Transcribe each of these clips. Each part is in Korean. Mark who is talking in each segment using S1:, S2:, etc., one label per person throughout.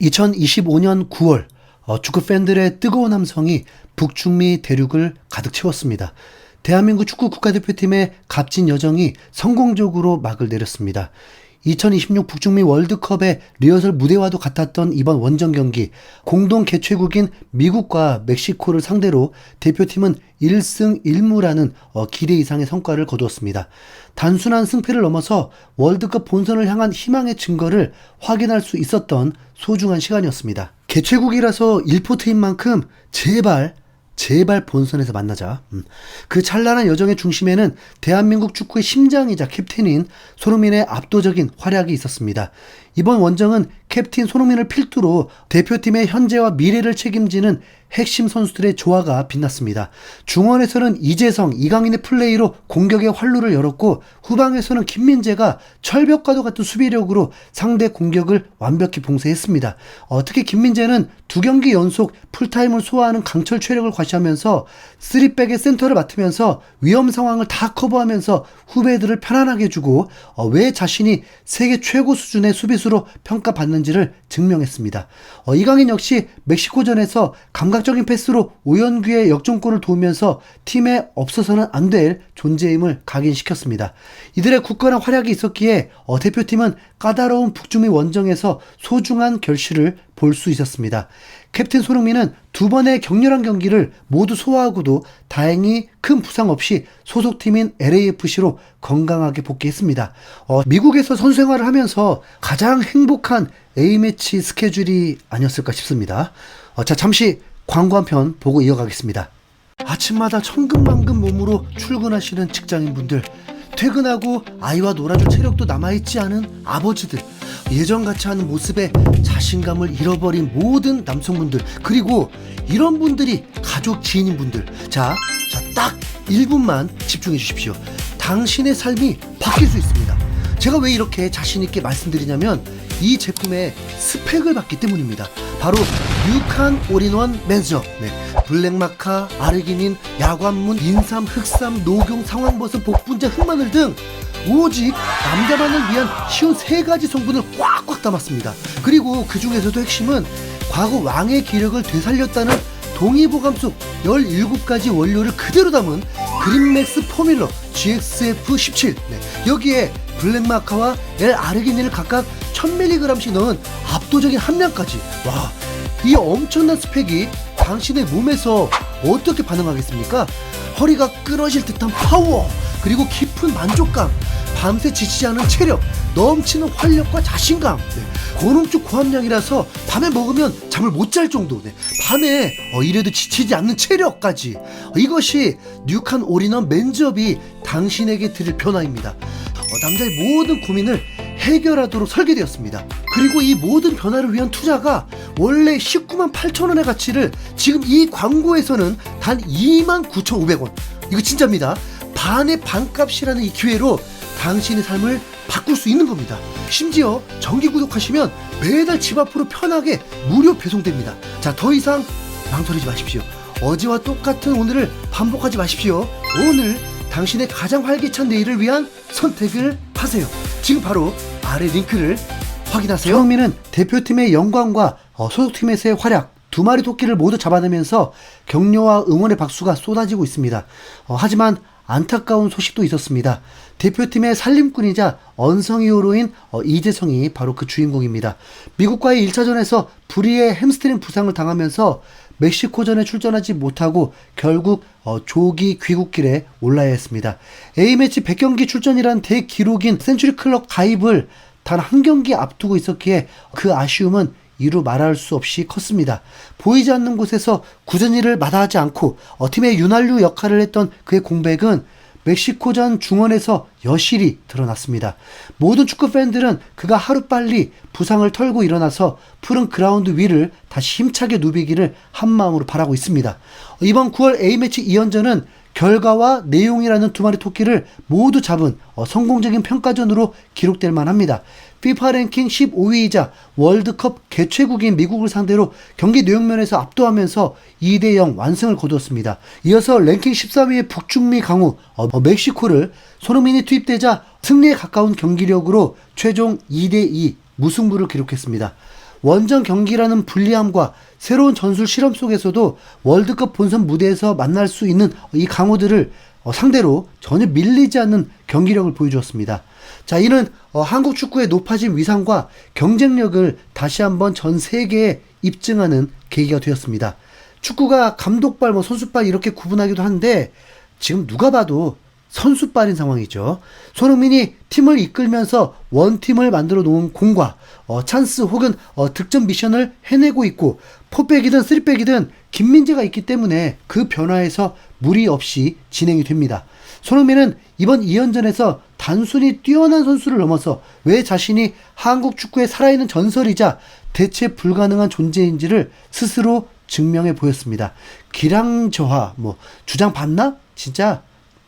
S1: 2025년 9월 축구 팬들의 뜨거운 함성이 북중미 대륙을 가득 채웠습니다. 대한민국 축구 국가대표팀의 값진 여정이 성공적으로 막을 내렸습니다. 2026 북중미 월드컵의 리허설 무대와도 같았던 이번 원정 경기, 공동 개최국인 미국과 멕시코를 상대로 대표팀은 1승 1무라는 기대 이상의 성과를 거두었습니다. 단순한 승패를 넘어서 월드컵 본선을 향한 희망의 증거를 확인할 수 있었던 소중한 시간이었습니다. 개최국이라서 일포트인 만큼 제발 본선에서 만나자. 그 찬란한 여정의 중심에는 대한민국 축구의 심장이자 캡틴인 손흥민의 압도적인 활약이 있었습니다. 이번 원정은 캡틴 손흥민을 필두로 대표팀의 현재와 미래를 책임지는 핵심 선수들의 조화가 빛났습니다. 중원에서는 이재성, 이강인의 플레이로 공격의 활로를 열었고, 후방에서는 김민재가 철벽과도 같은 수비력으로 상대 공격을 완벽히 봉쇄했습니다. 특히 김민재는 2경기 연속 풀타임을 소화하는 강철 체력을 과시하면서 3백의 센터를 맡으면서 위험 상황을 다 커버하면서 후배들을 편안하게 해주고, 왜 자신이 세계 최고 수준의 수비수로 평가받는지를 증명했습니다. 이강인 역시 멕시코전에서 감각적인 패스로 오연규의 역전골을 도우면서 팀에 없어서는 안 될 존재임을 각인시켰습니다. 이들의 굳건한 활약이 있었기에 대표팀은 까다로운 북중미 원정에서 소중한 결실을 볼 수 있었습니다. 캡틴 손흥민은 2번의 격렬한 경기를 모두 소화하고도 다행히 큰 부상 없이 소속팀인 LAFC로 건강하게 복귀했습니다. 미국에서 선수 생활을 하면서 가장 행복한 A매치 스케줄이 아니었을까 싶습니다. 자, 잠시 광고 한 편 보고 이어가겠습니다. 아침마다 천근만근 몸으로 출근하시는 직장인분들, 퇴근하고 아이와 놀아줄 체력도 남아있지 않은 아버지들, 예전같이 하는 모습에 자신감을 잃어버린 모든 남성분들, 그리고 이런 분들이 가족 지인인 분들, 자, 딱 1분만 집중해 주십시오. 당신의 삶이 바뀔 수 있습니다. 제가 왜 이렇게 자신있게 말씀드리냐면 이 제품의 스펙을 봤기 때문입니다. 바로 뉴칸 올인원 맨즈업. 블랙마카, 아르기닌, 야관문, 인삼, 흑삼, 녹용, 상황버섯, 복분자, 흑마늘 등 오직 남자만을 위한 쉬운 3가지 성분을 꽉꽉 담았습니다. 그리고 그 중에서도 핵심은 과거 왕의 기력을 되살렸다는 동의보감속 17가지 원료를 그대로 담은 그린맥스 포뮬러 GXF17. 여기에 블랙마카와 L-아르기닌을 각각 1000mg씩 넣은 압도적인 함량까지. 와, 이 엄청난 스펙이 당신의 몸에서 어떻게 반응하겠습니까? 허리가 끊어질 듯한 파워, 그리고 깊은 만족감, 밤새 지치지 않은 체력, 넘치는 활력과 자신감. 고농축 고함량이라서 밤에 먹으면 잠을 못 잘 정도. 밤에 이래도 지치지 않는 체력까지. 이것이 뉴칸 올인원 맨즈업이 당신에게 드릴 변화입니다. 남자의 모든 고민을 해결하도록 설계되었습니다. 그리고 이 모든 변화를 위한 투자가 원래 19만 8천원의 가치를 지금 이 광고에서는 단 29,500원. 이거 진짜입니다. 반의 반값이라는 이 기회로 당신의 삶을 바꿀 수 있는 겁니다. 심지어 정기 구독하시면 매달 집 앞으로 편하게 무료 배송됩니다. 자, 더 이상 망설이지 마십시오. 어제와 똑같은 오늘을 반복하지 마십시오. 오늘 당신의 가장 활기찬 내일을 위한 선택을 하세요. 지금 바로 아래 링크를 확인하세요. 손흥민은 대표팀의 영광과 소속팀에서의 활약, 2마리 토끼를 모두 잡아내면서 격려와 응원의 박수가 쏟아지고 있습니다. 하지만 안타까운 소식도 있었습니다. 대표팀의 살림꾼이자 언성 히어로인 이재성이 바로 그 주인공입니다. 미국과의 1차전에서 불의의 햄스트링 부상을 당하면서 멕시코전에 출전하지 못하고 결국 조기 귀국길에 올라야 했습니다. A매치 100경기 출전이란 대기록인 센츄리 클럽 가입을 단 한 경기 앞두고 있었기에 그 아쉬움은 이루 말할 수 없이 컸습니다. 보이지 않는 곳에서 굳은 일을 마다하지 않고 팀의 윤활유 역할을 했던 그의 공백은 멕시코전 중원에서 여실히 드러났습니다. 모든 축구 팬들은 그가 하루빨리 부상을 털고 일어나서 푸른 그라운드 위를 다시 힘차게 누비기를 한마음으로 바라고 있습니다. 이번 9월 A매치 2연전은 결과와 내용이라는 2마리 토끼를 모두 잡은 성공적인 평가전으로 기록될 만합니다. FIFA 랭킹 15위이자 월드컵 개최국인 미국을 상대로 경기 내용면에서 압도하면서 2대0 완승을 거두었습니다. 이어서 랭킹 13위의 북중미 강호 멕시코를 손흥민이 투입되자 승리에 가까운 경기력으로 최종 2대2 무승부를 기록했습니다. 원정 경기라는 불리함과 새로운 전술 실험 속에서도 월드컵 본선 무대에서 만날 수 있는 이 강호들을 상대로 전혀 밀리지 않는 경기력을 보여주었습니다. 자, 이는 한국 축구의 높아진 위상과 경쟁력을 다시 한번 전 세계에 입증하는 계기가 되었습니다. 축구가 감독발, 선수발 이렇게 구분하기도 한데 지금 누가 봐도 선수발인 상황이죠. 손흥민이 팀을 이끌면서 원팀을 만들어 놓은 공과 찬스 혹은 득점 미션을 해내고 있고, 포백이든 쓰리백이든 김민재가 있기 때문에 그 변화에서 무리 없이 진행이 됩니다. 손흥민은 이번 2연전에서 단순히 뛰어난 선수를 넘어서 왜 자신이 한국 축구의 살아있는 전설이자 대체 불가능한 존재인지를 스스로 증명해 보였습니다. 기량저하, 주장 봤나? 진짜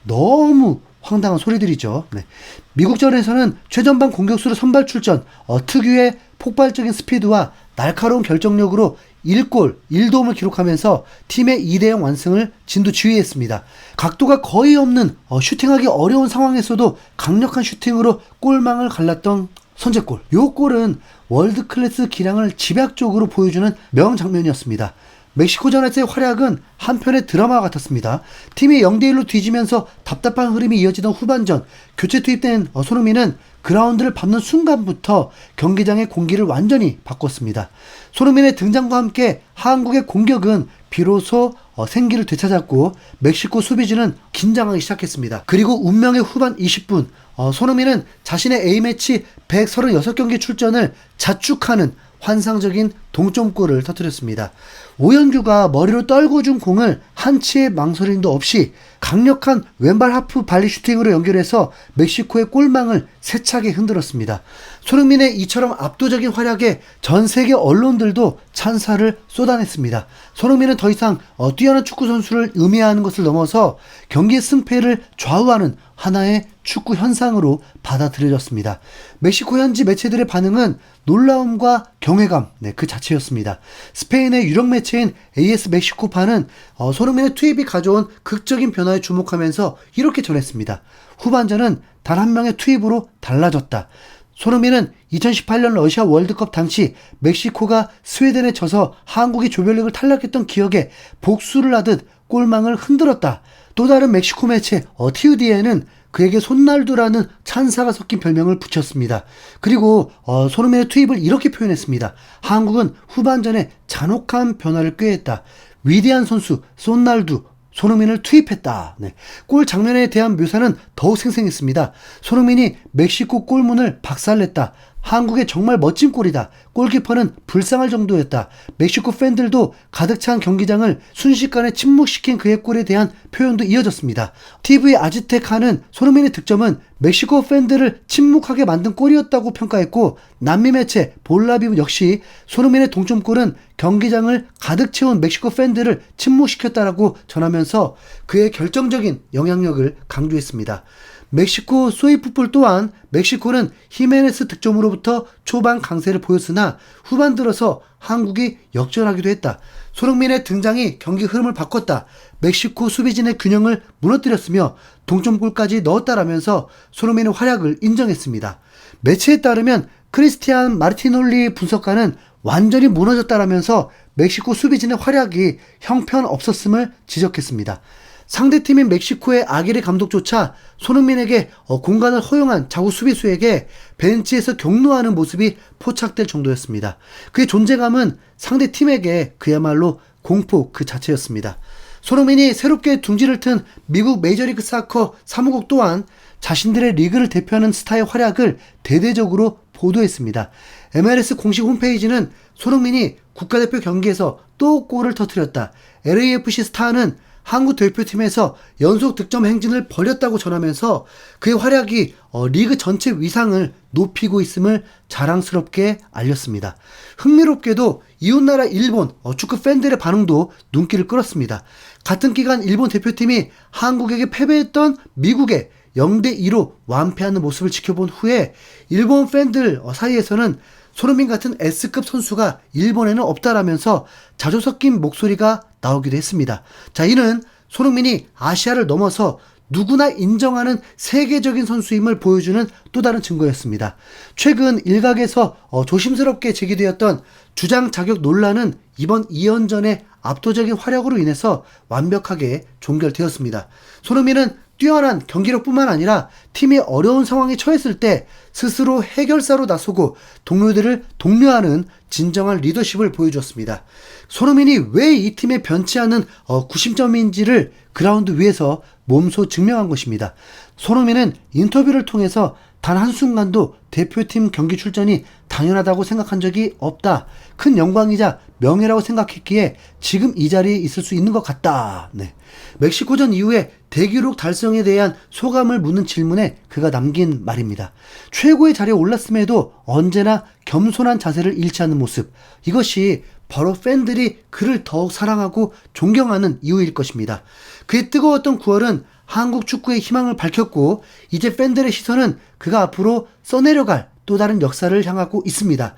S1: 너무 황당한 소리들이죠. 네. 미국전에서는 최전방 공격수로 선발 출전, 특유의 폭발적인 스피드와 날카로운 결정력으로 1골 1도움을 기록하면서 팀의 2대0 완승을 진두지휘했습니다. 각도가 거의 없는 슈팅하기 어려운 상황에서도 강력한 슈팅으로 골망을 갈랐던 선제골. 요 골은 월드클래스 기량을 집약적으로 보여주는 명장면이었습니다. 멕시코전에서의 활약은 한편의 드라마 같았습니다. 팀이 0대1로 뒤지면서 답답한 흐름이 이어지던 후반전, 교체 투입된 손흥민은 그라운드를 밟는 순간부터 경기장의 공기를 완전히 바꿨습니다. 손흥민의 등장과 함께 한국의 공격은 비로소 생기를 되찾았고, 멕시코 수비진은 긴장하기 시작했습니다. 그리고 운명의 후반 20분, 손흥민은 자신의 A매치 136경기 출전을 자축하는 환상적인 동점골을 터뜨렸습니다. 오연규가 머리로 떨고 준 공을 한치의 망설임도 없이 강력한 왼발 하프 발리 슈팅으로 연결해서 멕시코의 골망을 세차게 흔들었습니다. 손흥민의 이처럼 압도적인 활약에 전 세계 언론들도 찬사를 쏟아냈습니다. 손흥민은 더 이상 뛰어난 축구 선수를 의미하는 것을 넘어서 경기 승패를 좌우하는 하나의 축구 현상으로 받아들여졌습니다. 멕시코 현지 매체들의 반응은 놀라움과 경외감, 그 자체였습니다. 스페인의 유력 매체인 AS 멕시코파는 손흥민의 투입이 가져온 극적인 변화에 주목하면서 이렇게 전했습니다. 후반전은 단 한 명의 투입으로 달라졌다. 손흥민은 2018년 러시아 월드컵 당시 멕시코가 스웨덴에 져서 한국이 조별리그를 탈락했던 기억에 복수를 하듯 골망을 흔들었다. 또 다른 멕시코 매체 TUDN은 그에게 손날두라는 찬사가 섞인 별명을 붙였습니다. 그리고 손흥민의 투입을 이렇게 표현했습니다. 한국은 후반전에 잔혹한 변화를 꾀했다. 위대한 선수 손날두, 손흥민을 투입했다. 네. 골 장면에 대한 묘사는 더욱 생생했습니다. 손흥민이 멕시코 골문을 박살냈다. 한국의 정말 멋진 골이다. 골키퍼는 불쌍할 정도였다. 멕시코 팬들도 가득 찬 경기장을 순식간에 침묵시킨 그의 골에 대한 표현도 이어졌습니다. TV 아즈테카는 손흥민의 득점은 멕시코 팬들을 침묵하게 만든 골이었다고 평가했고, 남미 매체 볼라비브 역시 손흥민의 동점골은 경기장을 가득 채운 멕시코 팬들을 침묵시켰다라고 전하면서 그의 결정적인 영향력을 강조했습니다. 멕시코 소이풋볼 또한 멕시코는 히메네스 득점으로부터 초반 강세를 보였으나 후반 들어서 한국이 역전하기도 했다. 손흥민의 등장이 경기 흐름을 바꿨다. 멕시코 수비진의 균형을 무너뜨렸으며 동점골까지 넣었다라면서 손흥민의 활약을 인정했습니다. 매체에 따르면 크리스티안 마르티놀리 분석가는 완전히 무너졌다라면서 멕시코 수비진의 활약이 형편없었음을 지적했습니다. 상대팀인 멕시코의 아기레 감독조차 손흥민에게 공간을 허용한 자국 수비수에게 벤치에서 격노하는 모습이 포착될 정도였습니다. 그의 존재감은 상대팀에게 그야말로 공포 그 자체였습니다. 손흥민이 새롭게 둥지를 튼 미국 메이저리그 사커 사무국 또한 자신들의 리그를 대표하는 스타의 활약을 대대적으로 보도했습니다. MLS 공식 홈페이지는 손흥민이 국가대표 경기에서 또 골을 터뜨렸다. LAFC 스타는 한국 대표팀에서 연속 득점 행진을 벌였다고 전하면서 그의 활약이 리그 전체 위상을 높이고 있음을 자랑스럽게 알렸습니다. 흥미롭게도 이웃나라 일본 축구 팬들의 반응도 눈길을 끌었습니다. 같은 기간 일본 대표팀이 한국에게 패배했던 미국에 0대2로 완패하는 모습을 지켜본 후에 일본 팬들 사이에서는 손흥민 같은 S급 선수가 일본에는 없다라면서 자주 섞인 목소리가 나오기도 했습니다. 자, 이는 손흥민이 아시아를 넘어서 누구나 인정하는 세계적인 선수임을 보여주는 또 다른 증거였습니다. 최근 일각에서 조심스럽게 제기되었던 주장 자격 논란은 이번 2연전의 압도적인 활약으로 인해서 완벽하게 종결되었습니다. 손흥민은 뛰어난 경기력뿐만 아니라 팀이 어려운 상황에 처했을 때 스스로 해결사로 나서고 동료들을 독려하는 진정한 리더십을 보여주었습니다. 손흥민이 왜 이 팀에 변치 않는 구심점인지를 그라운드 위에서 몸소 증명한 것입니다. 손흥민은 인터뷰를 통해서 단 한순간도 대표팀 경기 출전이 당연하다고 생각한 적이 없다. 큰 영광이자 명예라고 생각했기에 지금 이 자리에 있을 수 있는 것 같다. 네. 멕시코전 이후에 대기록 달성에 대한 소감을 묻는 질문에 그가 남긴 말입니다. 최고의 자리에 올랐음에도 언제나 겸손한 자세를 잃지 않는 모습. 이것이 바로 팬들이 그를 더욱 사랑하고 존경하는 이유일 것입니다. 그의 뜨거웠던 9월은 한국 축구의 희망을 밝혔고 이제 팬들의 시선은 그가 앞으로 써내려갈 또 다른 역사를 향하고 있습니다.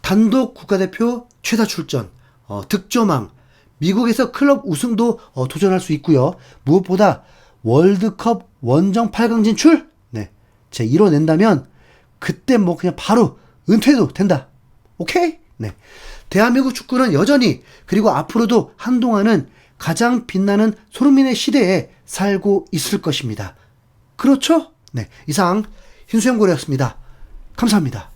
S1: 단독 국가대표 최다 출전, 득점왕, 미국에서 클럽 우승도 도전할 수 있고요. 무엇보다 월드컵 원정 8강 진출? 네, 제 이뤄낸다면 그때 뭐 그냥 바로 은퇴도 된다. 오케이? 네. 대한민국 축구는 여전히 그리고 앞으로도 한동안은 가장 빛나는 손흥민의 시대에 살고 있을 것입니다. 그렇죠? 네, 이상 흰수염고래였습니다. 감사합니다.